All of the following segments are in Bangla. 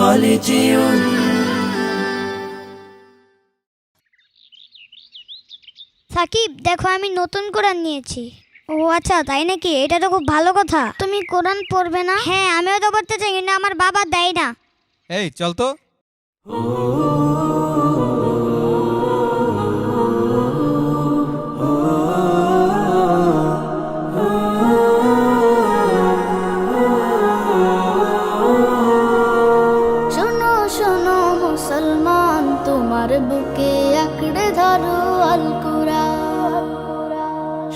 خالدون সাকিব, দেখো আমি নতুন কোরআন নিয়েছি। ও আচ্ছা, তাই নাকি? এটা তো খুব ভালো কথা। তুমি কোরআন পড়বে না? হ্যাঁ, আমিও তো পড়তে চাই, কিন্তু আমার বাবা দেয় না। এই চল তো। শোনো শোনো মুসলমান, তোমার বুকে আঁকড়ে ধরো আল কুরআন।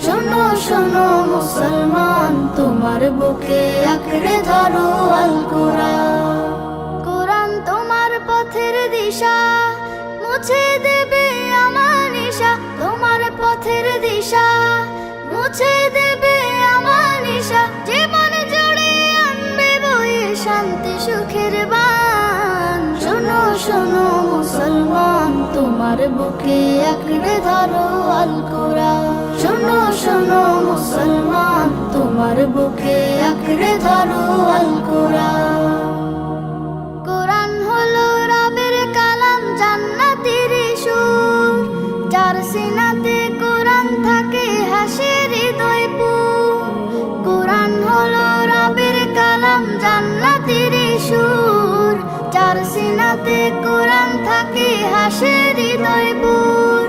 শোনো শোনো মুসলমান, তোমার বুকে আঁকড়ে ধরো আল কুরআন। কোরআন তোমার পথের দিশা, মুছে দেবে আমার নিশা। তোমার পথের দিশা মুছে দেবে আমার নিশা। জীবন জুড়ে আনবে বয়ে শান্তি সুখের বান। শোনো শোনো মুসলমান, তোমার বুকে আঁকড়ে ধরো আল কুরআন। শোনো শোনো মুসলমান, তোমার বুকে আঁকড়ে ধরো আল কুরআন। কোরআন হলো রবের কালাম, জান্নাতের সুর। যার সিনাতে কোরআন থাকে হাসে হৃদয় পুর। কোরআন হলো রবের কালাম, জান্নাতের সুর। যার সিনাতে কোরআন থাকে হাসে হৃদয় পুর।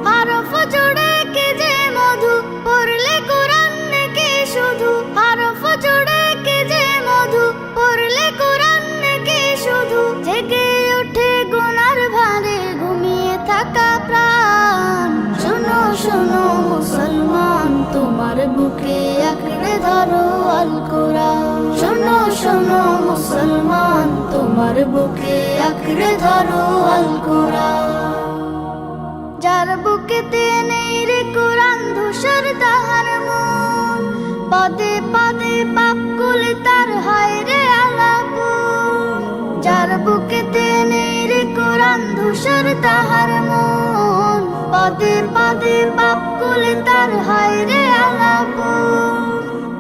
হরফ জোড়ে কে যে মধু, পড়লে কোরআন নাকি শুধু। হরফ জোড়ে কে যে মধু, পড়লে কোরআন নাকি শুধু। জেগে ওঠে গুনার ভারে ঘুমিয়ে থাকা প্রাণ। শোনো শোনো মুসলমান, তোমার বুকে আঁকড়ে ধরো আল কুরআন। শোনো শোনো মুসলমান, তোমার বুকে আঁকড়ে ধরো আল কুরআন। যার বুকেতে নেই রে কোরআন, ধূসর তাহার মন। পদে পদে পাপ কুলে তার হয় রে আলাপন। যার বুকেতে নেই রে কোরআন, ধূসর তাহার মন। পদে পদে পাপ কুলে তার হয় রে আলাপন।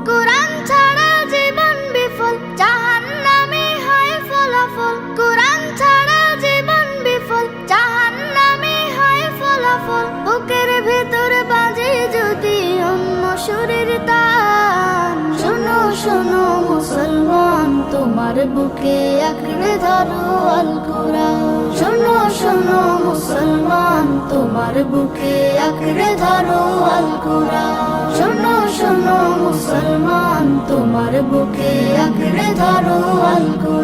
কোরআন ছাড়া জীবন বিফল, জাহান্নামে হয় ফলাফল। কোরআন ছাড়া জীবন বিফল, জাহান্নামে হয় ফলাফল। বুকের ভেতর বাজে যদি অন্য সুরের তান। শোনো শোনো মুসলমান, তোমার বুকে আঁকড়ে ধরো আল কুরআন। শোনো শোনো মুসলমান, তোমার বুকে আঁকড়ে ধরো আল কুরআন। শোনো শোনো মুসলমান, তোমার বুকে আঁকড়ে ধরো আল কুরআন।